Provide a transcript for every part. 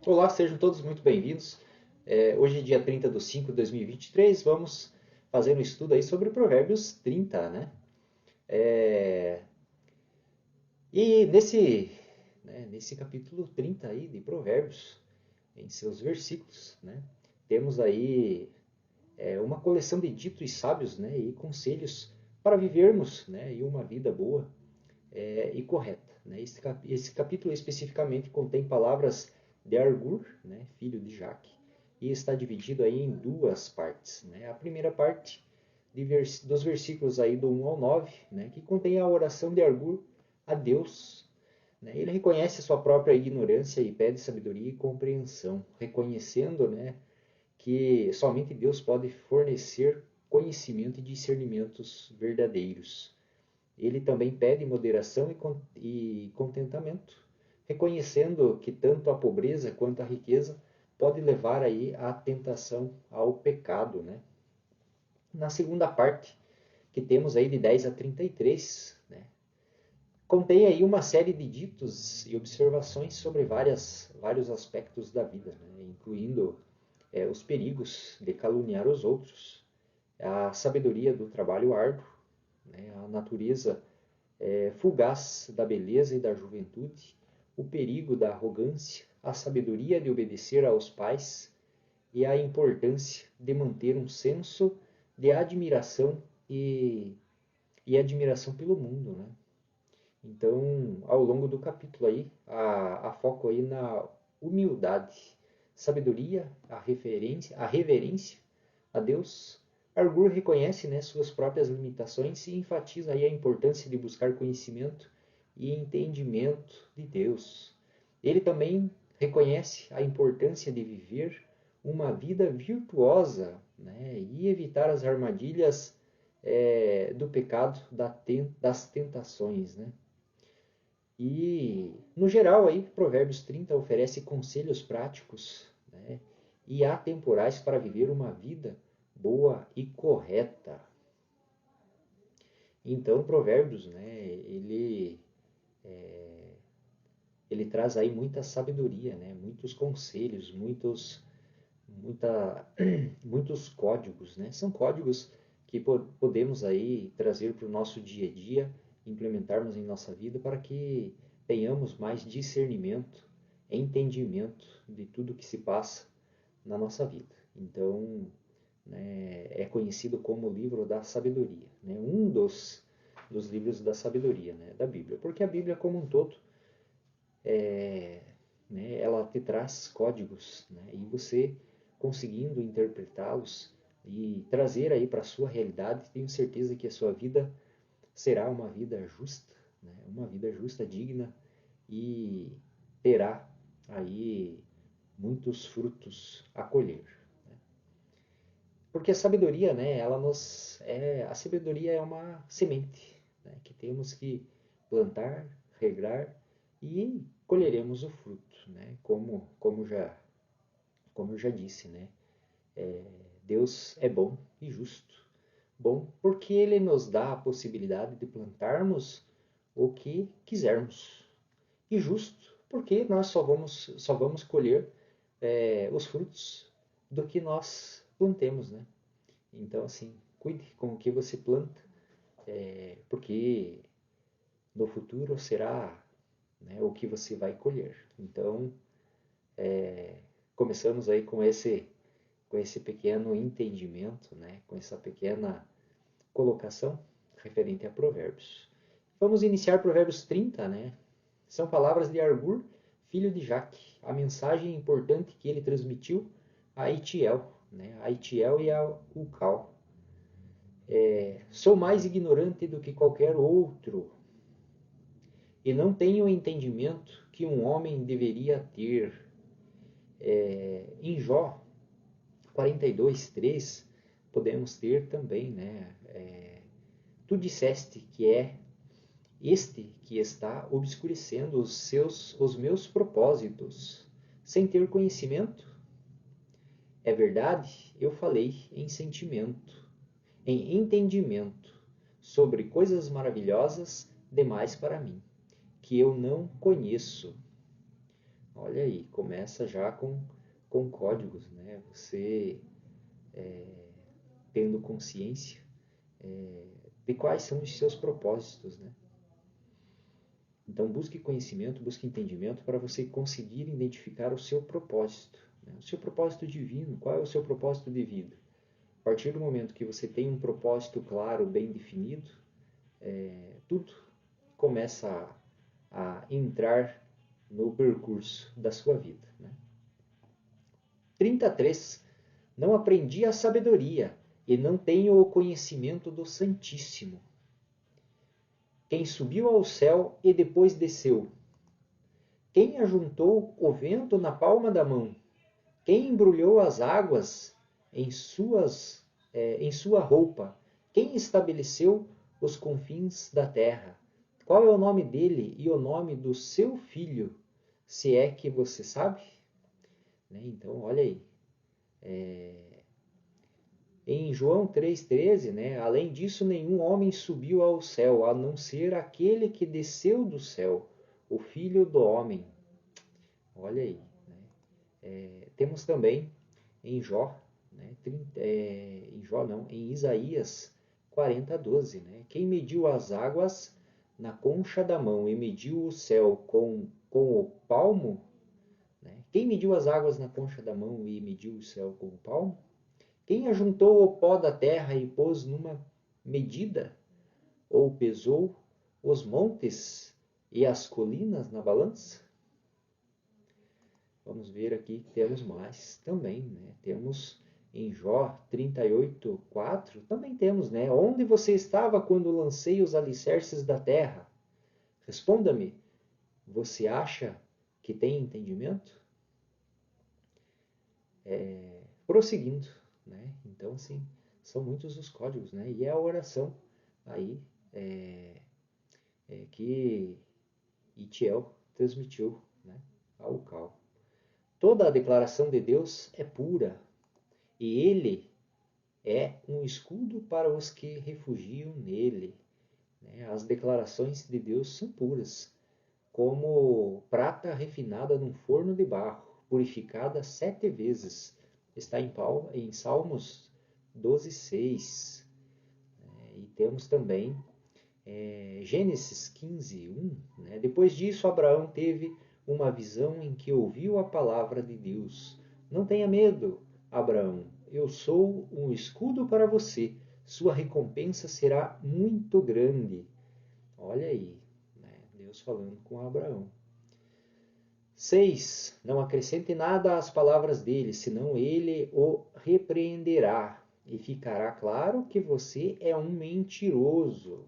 Olá, sejam todos muito bem-vindos. Hoje, dia 30 de 5 de 2023, vamos fazer um estudo aí sobre Provérbios 30, né? É, e nesse capítulo 30 aí de Provérbios, em seus versículos, né? Temos aí uma coleção de ditos sábios, né? E conselhos para vivermos, né? E uma vida boa e correta, né? Esse capítulo especificamente contém palavras de Argur, né, filho de Jaque, e está dividido aí em duas partes, né? A primeira parte dos versículos aí do 1 ao 9, né, que contém a oração de Argur a Deus, né? Ele reconhece a sua própria ignorância e pede sabedoria e compreensão, reconhecendo, né, que somente Deus pode fornecer conhecimento e discernimentos verdadeiros. Ele também pede moderação e contentamento, reconhecendo que tanto a pobreza quanto a riqueza pode levar aí à tentação ao pecado, né? Na segunda parte, que temos aí de 10 a 33, né? Contém aí uma série de ditos e observações sobre vários aspectos da vida, né? Incluindo os perigos de caluniar os outros, a sabedoria do trabalho árduo, né? A natureza fugaz da beleza e da juventude, o perigo da arrogância, a sabedoria de obedecer aos pais e a importância de manter um senso de admiração e admiração pelo mundo, né? Então, ao longo do capítulo aí, há foco aí na humildade, sabedoria, a reverência a Deus. Argur reconhece, né, suas próprias limitações e enfatiza aí a importância de buscar conhecimento e entendimento de Deus. Ele também reconhece a importância de viver uma vida virtuosa, né, e evitar as armadilhas do pecado, das tentações, né? E, no geral, aí, Provérbios 30 oferece conselhos práticos, né, e atemporais para viver uma vida boa e correta. Então, Provérbios, né, ele traz aí muita sabedoria, né, muitos conselhos, muita, muitos códigos, né? São códigos que podemos aí trazer para o nosso dia a dia, implementarmos em nossa vida para que tenhamos mais discernimento, entendimento de tudo que se passa na nossa vida. Então, né, é conhecido como o livro da sabedoria, né? Um dos livros da sabedoria, né, da Bíblia, porque a Bíblia como um todo né, ela te traz códigos, né, e você conseguindo interpretá-los e trazer aí para a sua realidade, tenho certeza que a sua vida será uma vida justa, né, uma vida justa, digna e terá aí muitos frutos a colher. Né? Porque a sabedoria, né, a sabedoria é uma semente, né, que temos que plantar, regar e colheremos o fruto, né? Como eu já disse, né? Deus é bom e justo. Bom porque Ele nos dá a possibilidade de plantarmos o que quisermos. E justo porque nós só vamos colher os frutos do que nós plantemos, né? Então, assim, cuide com o que você planta, porque no futuro será, né, o que você vai colher. Então, começamos aí com esse pequeno entendimento, né, com essa pequena colocação referente a Provérbios. Vamos iniciar Provérbios 30, né? São palavras de Argur, filho de Jaque, a mensagem importante que ele transmitiu a Itiel, né? A Itiel e a Ucal. Sou mais ignorante do que qualquer outro, e não tenho o entendimento que um homem deveria ter. Em Jó 42:3 podemos ter também, né? Tu disseste que é este que está obscurecendo os meus propósitos, sem ter conhecimento. É verdade, eu falei em sentimento, em entendimento, sobre coisas maravilhosas demais para mim, que eu não conheço. Olha aí, começa já com códigos, né? Você tendo consciência de quais são os seus propósitos, né? Então busque conhecimento, busque entendimento para você conseguir identificar o seu propósito, né? O seu propósito divino. Qual é o seu propósito de vida? A partir do momento que você tem um propósito claro, bem definido, tudo começa a entrar no percurso da sua vida, né? 33. Não aprendi a sabedoria e não tenho o conhecimento do Santíssimo. Quem subiu ao céu e depois desceu? Quem ajuntou o vento na palma da mão? Quem embrulhou as águas em sua roupa? Quem estabeleceu os confins da terra? Qual é o nome dele e o nome do seu filho, se é que você sabe? Então, olha aí. Em João 3,13, né? Além disso, nenhum homem subiu ao céu, a não ser aquele que desceu do céu, o Filho do Homem. Olha aí. Né? Temos também em Jó, né? Em Isaías 40:12, né? Quem mediu as águas na concha da mão e mediu o céu com o palmo, né? Quem mediu as águas na concha da mão e mediu o céu com o palmo? Quem ajuntou o pó da terra e pôs numa medida, ou pesou os montes e as colinas na balança? Vamos ver aqui que temos mais também, né? Temos em Jó 38:4, também temos, né? Onde você estava quando lancei os alicerces da terra? Responda-me, você acha que tem entendimento? Prosseguindo, né? Então, sim, são muitos os códigos, né? E é a oração aí que Itiel transmitiu, né, ao Cal. Toda a declaração de Deus é pura, e ele é um escudo para os que refugiam nele. Né? As declarações de Deus são puras, como prata refinada num forno de barro, purificada 7 vezes. Está em Salmos 12:6. E temos também Gênesis 15:1. Né? Depois disso, Abraão teve uma visão em que ouviu a palavra de Deus. Não tenha medo, Abraão, eu sou um escudo para você, sua recompensa será muito grande. Olha aí, né? Deus falando com Abraão. 6. Não acrescente nada às palavras dele, senão ele o repreenderá, e ficará claro que você é um mentiroso.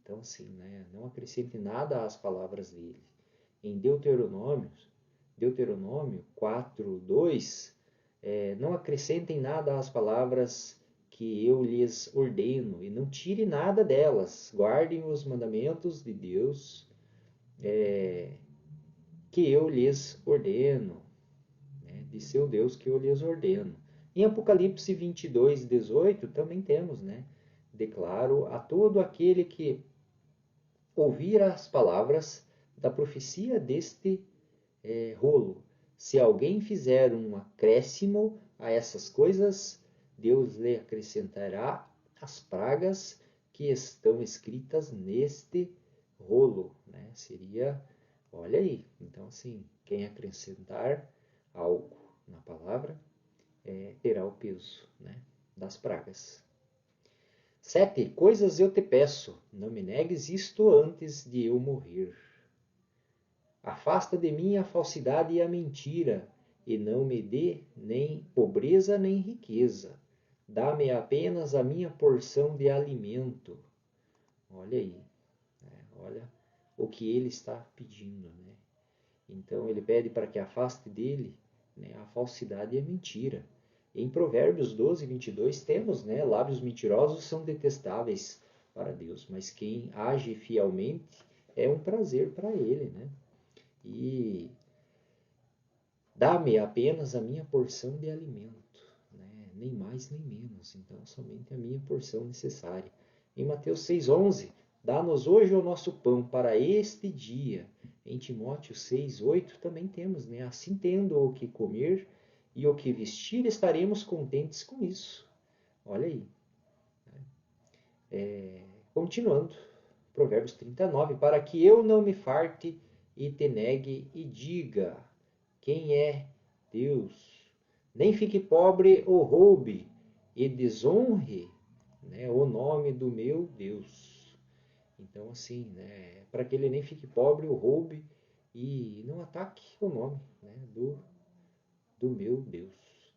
Então, assim, né? Não acrescente nada às palavras dele. Em Deuteronômio 4:2, não acrescentem nada às palavras que eu lhes ordeno, e não tire nada delas. Guardem os mandamentos de Deus que eu lhes ordeno, né? De seu Deus que eu lhes ordeno. Em Apocalipse 22:18 também temos, né? Declaro a todo aquele que ouvir as palavras da profecia deste rolo. Se alguém fizer um acréscimo a essas coisas, Deus lhe acrescentará as pragas que estão escritas neste rolo. Né? Seria, olha aí, então assim, quem acrescentar algo na palavra terá o peso, né, das pragas. 7. Coisas eu te peço, não me negues isto antes de eu morrer. Afasta de mim a falsidade e a mentira, e não me dê nem pobreza nem riqueza. Dá-me apenas a minha porção de alimento. Olha aí, né? Olha o que ele está pedindo, né? Então ele pede para que afaste dele, né, a falsidade e a mentira. Em Provérbios 12:22 temos, né, lábios mentirosos são detestáveis para Deus, mas quem age fielmente é um prazer para ele, né? E dá-me apenas a minha porção de alimento, né? Nem mais nem menos, então somente a minha porção necessária. Em Mateus 6:11, Dá-nos hoje o nosso pão para este dia. Em Timóteo 6:8 também temos, né? Assim tendo o que comer e o que vestir, estaremos contentes com isso. Olha aí. Continuando, Provérbios 39, para que eu não me farte e te negue e diga, quem é Deus? Nem fique pobre ou roube e desonre, né, o nome do meu Deus. Então, assim, né, para que ele nem fique pobre ou roube e não ataque o nome, né, do meu Deus.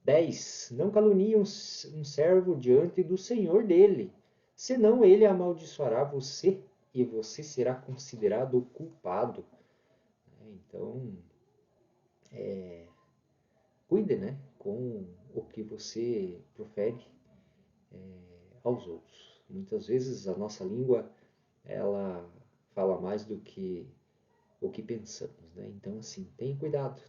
10. Não calunie um servo diante do Senhor dele, senão ele amaldiçoará você e você será considerado culpado. Então, cuide, né, com o que você profere aos outros. Muitas vezes a nossa língua ela fala mais do que o que pensamos, né? Então, assim, tenha cuidado,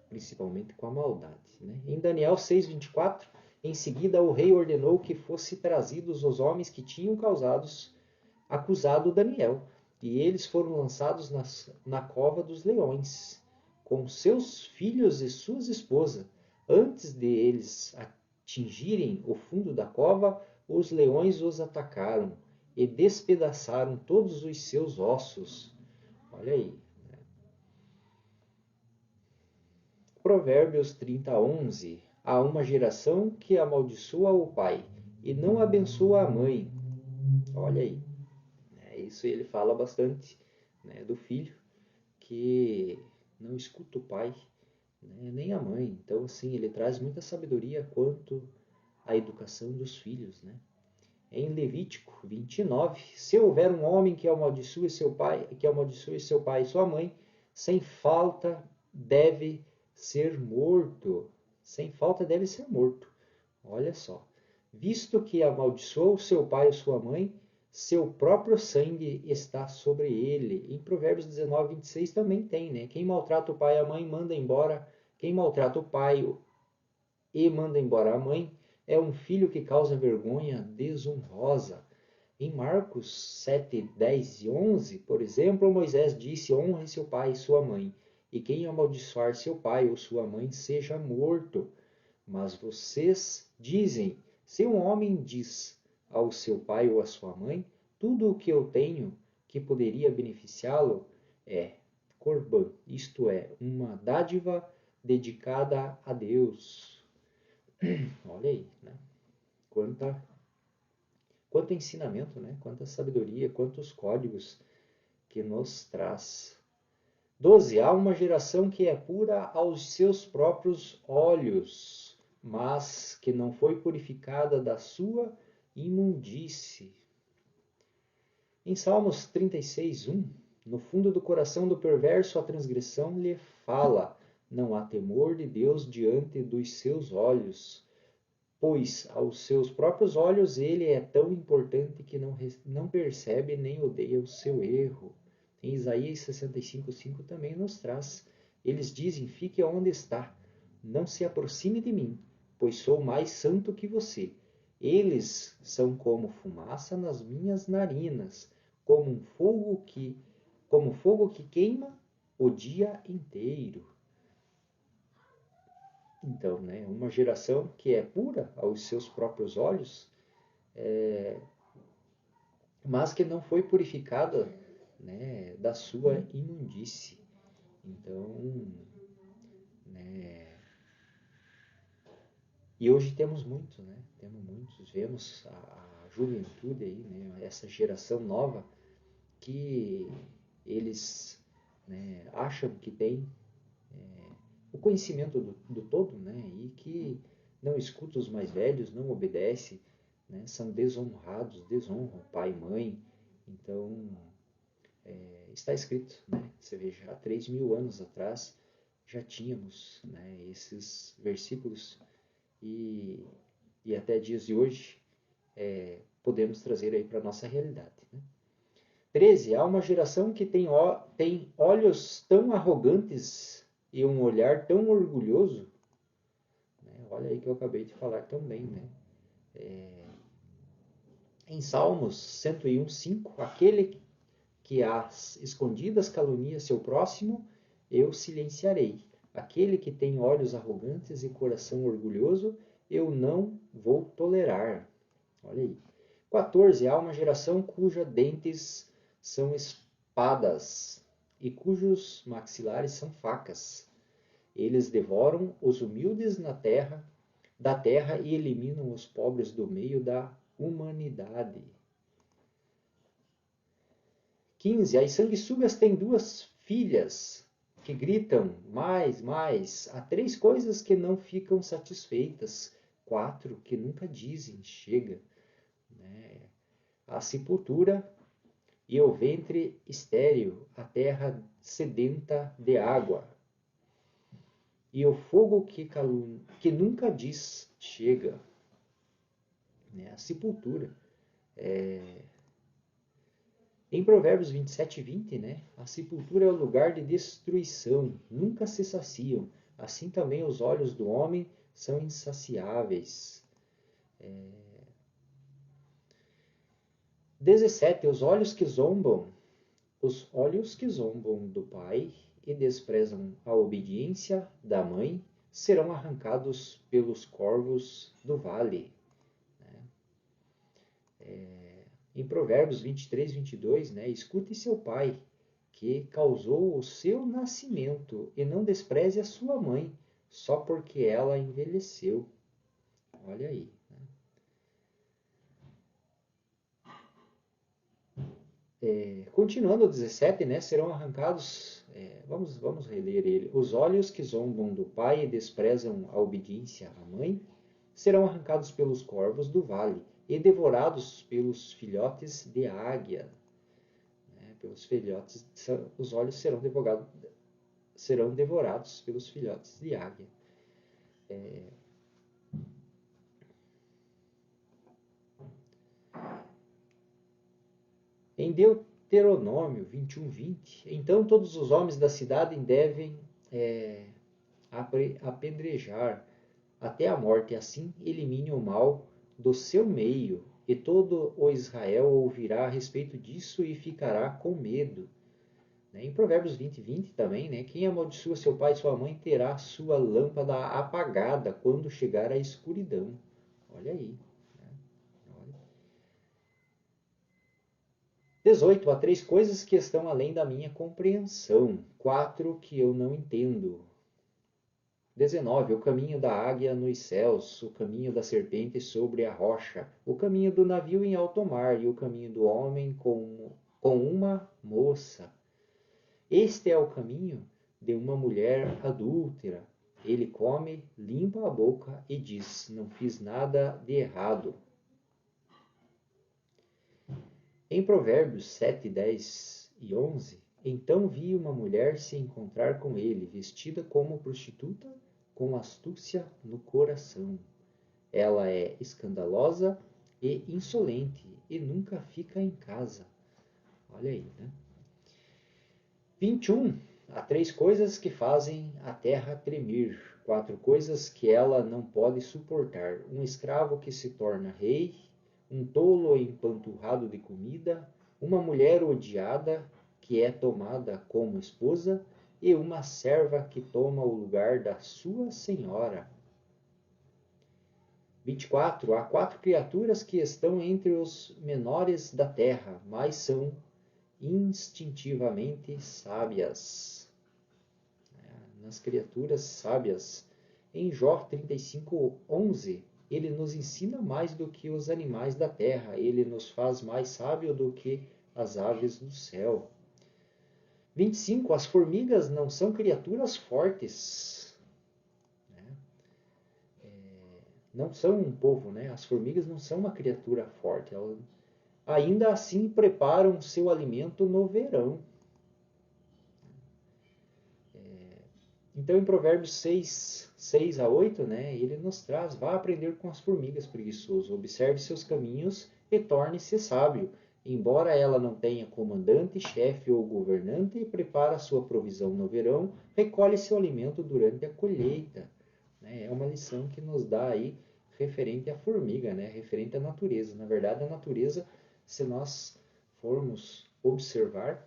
principalmente com a maldade, né? Em Daniel 6:24, em seguida o rei ordenou que fossem trazidos os homens que tinham acusado Daniel, e eles foram lançados na cova dos leões, com seus filhos e suas esposas. Antes de eles atingirem o fundo da cova, os leões os atacaram e despedaçaram todos os seus ossos. Olha aí. Provérbios 30:11. Há uma geração que amaldiçoa o pai e não abençoa a mãe. Olha aí. Isso ele fala bastante, né, do filho que não escuta o pai, né, nem a mãe. Então, assim, ele traz muita sabedoria quanto à educação dos filhos, né? Em Levítico 29, se houver um homem que amaldiçoe seu pai e sua mãe, sem falta deve ser morto. Sem falta deve ser morto. Olha só. Visto que amaldiçoou seu pai ou sua mãe, seu próprio sangue está sobre ele. Em Provérbios 19:26 também tem, né? Quem maltrata o pai e a mãe manda embora. Quem maltrata o pai e manda embora a mãe é um filho que causa vergonha desonrosa. Em Marcos 7, 10 e 11, por exemplo, Moisés disse: honre seu pai e sua mãe, e quem amaldiçoar seu pai ou sua mãe seja morto. Mas vocês dizem: se um homem diz ao seu pai ou à sua mãe, tudo o que eu tenho que poderia beneficiá-lo é Corban, isto é, uma dádiva dedicada a Deus. Olha aí, né? Quanto ensinamento, né? Quanta sabedoria, quantos códigos que nos traz. 12. Há uma geração que é pura aos seus próprios olhos, mas que não foi purificada da sua imundície. Em Salmos 36:1, no fundo do coração do perverso a transgressão lhe fala, não há temor de Deus diante dos seus olhos, pois aos seus próprios olhos ele é tão importante que não percebe nem odeia o seu erro. Em Isaías 65:5 também nos traz. Eles dizem, fique onde está, não se aproxime de mim, pois sou mais santo que você. Eles são como fumaça nas minhas narinas, como fogo que queima o dia inteiro. Então, né, uma geração que é pura aos seus próprios olhos, mas que não foi purificada, né, da sua imundície. Então, né, e hoje temos muitos, né? Temos muitos, vemos a juventude aí, né, essa geração nova que eles, né, acham que tem o conhecimento do todo, né, e que não escuta os mais velhos, não obedece, né, são desonrados, desonram pai e mãe. Então, está escrito, né, você veja, há 3.000 anos atrás já tínhamos, né, esses versículos e até dias de hoje podemos trazer aí para a nossa realidade. Né? 13. Há uma geração que tem olhos tão arrogantes e um olhar tão orgulhoso. Né? Olha aí que eu acabei de falar também. Né? Em Salmos 101:5, aquele que às escondidas calunia seu próximo, eu silenciarei. Aquele que tem olhos arrogantes e coração orgulhoso, eu não vou tolerar. Olha aí. 14. Há uma geração cujos dentes são espadas e cujos maxilares são facas. Eles devoram os humildes da terra e eliminam os pobres do meio da humanidade. 15. As sanguessugas têm 2 filhas que gritam mais, mais. Há 3 coisas que não ficam satisfeitas. 4 que nunca dizem chega. A sepultura e o ventre estéril, a terra sedenta de água. E o fogo que nunca diz chega. A sepultura. Em Provérbios 27:20, a sepultura é o lugar de destruição, nunca se saciam. Assim também os olhos do homem são insaciáveis. 17. Os olhos que zombam do pai e desprezam a obediência da mãe serão arrancados pelos corvos do vale. Em Provérbios 23:22, escute seu pai, que causou o seu nascimento, e não despreze a sua mãe, só porque ela envelheceu. Olha aí. Continuando o 17, serão arrancados, vamos reler ele. Os olhos que zombam do pai e desprezam a obediência à mãe serão arrancados pelos corvos do vale e devorados pelos filhotes de águia. Pelos filhotes, os olhos serão devorados pelos filhotes de águia. Em Deuteronômio 21:20, então todos os homens da cidade devem apedrejar até a morte, assim elimine o mal do seu meio, e todo o Israel ouvirá a respeito disso e ficará com medo. Em Provérbios 20:20 também, quem amaldiçoa seu pai e sua mãe terá sua lâmpada apagada quando chegar a escuridão. Olha aí. 18. Há 3 coisas que estão além da minha compreensão, 4 que eu não entendo. 19. O caminho da águia nos céus, o caminho da serpente sobre a rocha, o caminho do navio em alto mar e o caminho do homem com uma moça. Este é o caminho de uma mulher adúltera. Ele come, limpa a boca e diz: não fiz nada de errado. Em Provérbios 7, 10 e 11, então vi uma mulher se encontrar com ele, vestida como prostituta, com astúcia no coração. Ela é escandalosa e insolente e nunca fica em casa. Olha aí, 21. Há 3 coisas que fazem a terra tremer, 4 coisas que ela não pode suportar: um escravo que se torna rei, um tolo empanturrado de comida, uma mulher odiada que é tomada como esposa e uma serva que toma o lugar da sua senhora. 24. Há 4 criaturas que estão entre os menores da terra, mas são instintivamente sábias. Nas criaturas sábias. Em Jó 35:11, ele nos ensina mais do que os animais da terra, ele nos faz mais sábio do que as aves do céu. 25. As formigas não são criaturas fortes. Não são um povo, As formigas não são uma criatura forte. Elas, ainda assim, preparam seu alimento no verão. Então, em Provérbios 6 a 8, ele nos traz: vá aprender com as formigas, preguiçoso, observe seus caminhos e torne-se sábio. Embora ela não tenha comandante, chefe ou governante, prepara sua provisão no verão, recolhe seu alimento durante a colheita. É uma lição que nos dá aí referente à formiga, né? Referente à natureza. Na verdade, a natureza, se nós formos observar,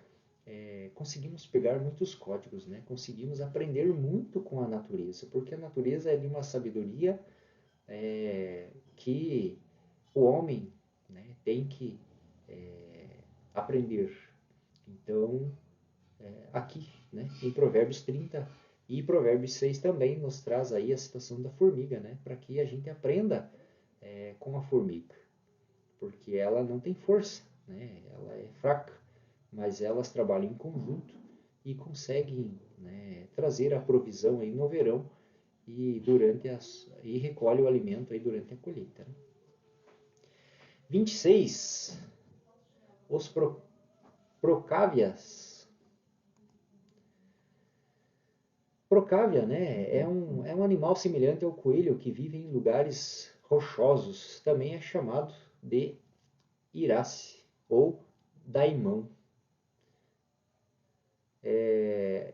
conseguimos pegar muitos códigos, né? Conseguimos aprender muito com a natureza, porque a natureza é de uma sabedoria que o homem, né, tem que aprender. Então, aqui, né, em Provérbios 30 e Provérbios 6 também nos traz aí a situação da formiga, né, para que a gente aprenda com a formiga, porque ela não tem força, né, ela é fraca, mas elas trabalham em conjunto e conseguem, né, trazer a provisão aí no verão e recolhe o alimento aí durante a colheita. Né? 26. Os procávias. Procávia, né, é um animal semelhante ao coelho que vive em lugares rochosos. Também é chamado de irace ou daimão.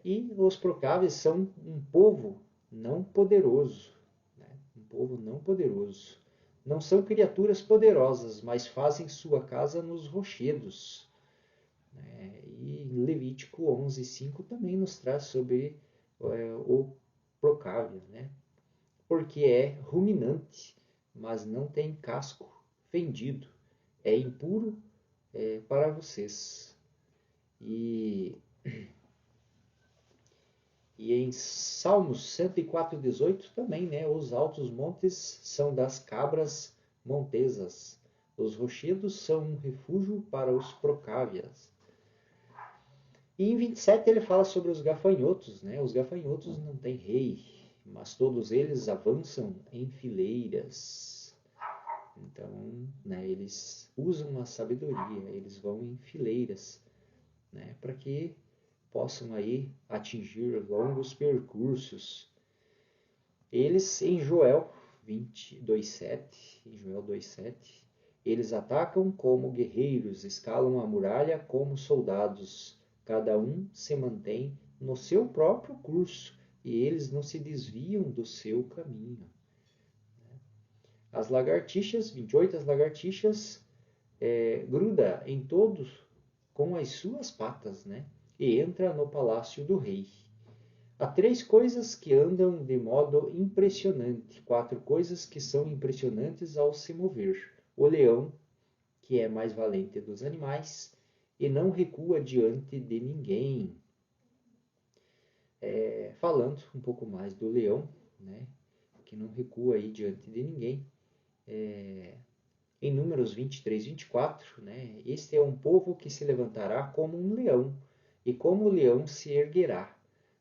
E os procávias são um povo não poderoso. Né? Um povo não poderoso. Não são criaturas poderosas, mas fazem sua casa nos rochedos. E Levítico 11:5 também nos traz sobre o procávia, né? Porque é ruminante, mas não tem casco fendido. É impuro para vocês. E em Salmos 104:18 também, né? Os altos montes são das cabras montesas. Os rochedos são um refúgio para os procávias. E em 27 ele fala sobre os gafanhotos, né? Os gafanhotos não têm rei, mas todos eles avançam em fileiras. Então, né, eles usam a sabedoria, eles vão em fileiras, né, para que possam aí atingir longos percursos. Eles, em Joel 22:7, em Joel 2:7, eles atacam como guerreiros, escalam a muralha como soldados. Cada um se mantém no seu próprio curso e eles não se desviam do seu caminho. As lagartixas, 28, as lagartixas gruda em todos com as suas patas, né? E entra no palácio do rei. Há 3 coisas que andam de modo impressionante, 4 coisas que são impressionantes ao se mover. O leão, que é mais valente dos animais, e não recua diante de ninguém. Falando um pouco mais do leão, né, que não recua aí diante de ninguém. Em Números 23:24, né, este é um povo que se levantará como um leão, e como o leão se erguerá.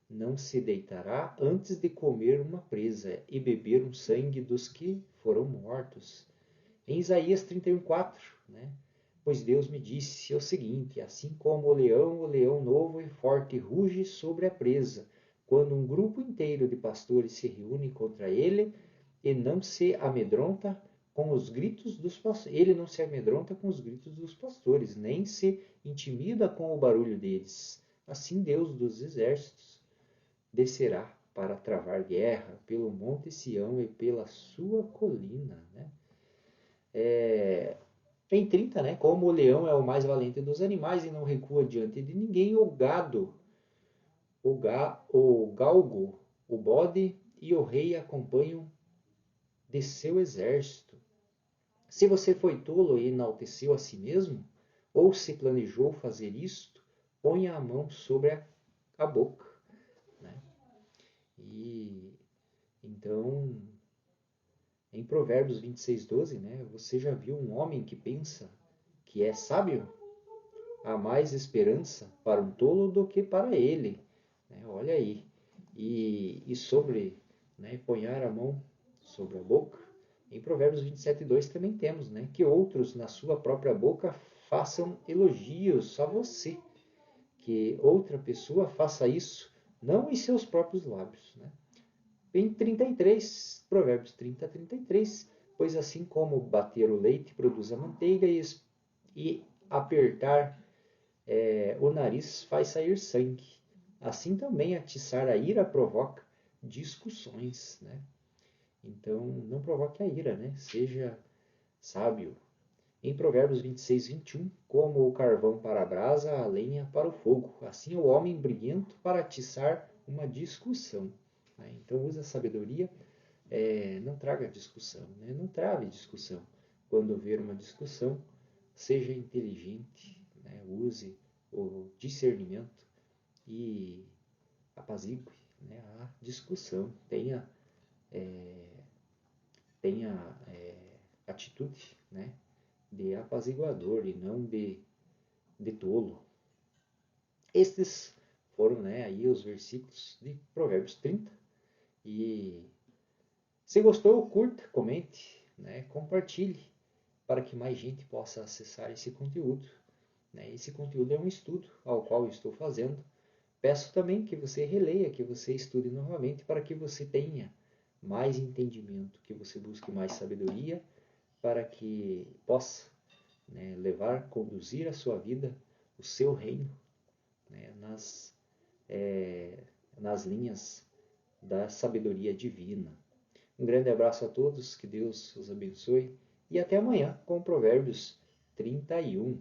Não se deitará antes de comer uma presa e beber um sangue dos que foram mortos. Em Isaías 31:4, né? Pois Deus me disse o seguinte: assim como o leão novo e forte ruge sobre a presa, quando um grupo inteiro de pastores se reúne contra ele e não se amedronta com os gritos dos pastores. Ele não se amedronta com os gritos dos pastores, nem se intimida com o barulho deles. Assim Deus dos exércitos descerá para travar guerra pelo monte Sião e pela sua colina. Né? Em 30, né? Como o leão é o mais valente dos animais e não recua diante de ninguém, o gado, o galgo, o bode e o rei acompanham de seu exército. Se você foi tolo e enalteceu a si mesmo, ou se planejou fazer isto, ponha a mão sobre a boca. Né? E então, em Provérbios 26:12, né, você já viu um homem que pensa que é sábio? Há mais esperança para um tolo do que para ele. Né? Olha aí. E sobre, né, ponhar a mão sobre a boca, em Provérbios 27:2 também temos, né, que outros na sua própria boca façam elogios a você. Que outra pessoa faça isso, não em seus próprios lábios. Né? Em 33, Provérbios 30:33, pois assim como bater o leite produz a manteiga e apertar o nariz faz sair sangue, assim também atiçar a ira provoca discussões. Né? Então, não provoque a ira, né? Seja sábio. Em Provérbios 26, 21, como o carvão para a brasa, a lenha para o fogo. Assim o homem briguento para atiçar uma discussão. Então, use a sabedoria, não traga discussão, né? Não trave discussão. Quando ver uma discussão, seja inteligente, né? Use o discernimento e apazigue, né, a discussão. Tenha atitude, né, de apaziguador e não de tolo. Estes foram, né, aí os versículos de Provérbios 30. E se gostou, curta, comente, né, compartilhe para que mais gente possa acessar esse conteúdo. Né? Esse conteúdo é um estudo ao qual eu estou fazendo. Peço também que você releia, que você estude novamente para que você tenha mais entendimento, que você busque mais sabedoria para que possa, né, levar, conduzir a sua vida, o seu reino, né, nas linhas da sabedoria divina. Um grande abraço a todos, que Deus os abençoe e até amanhã com Provérbios 31.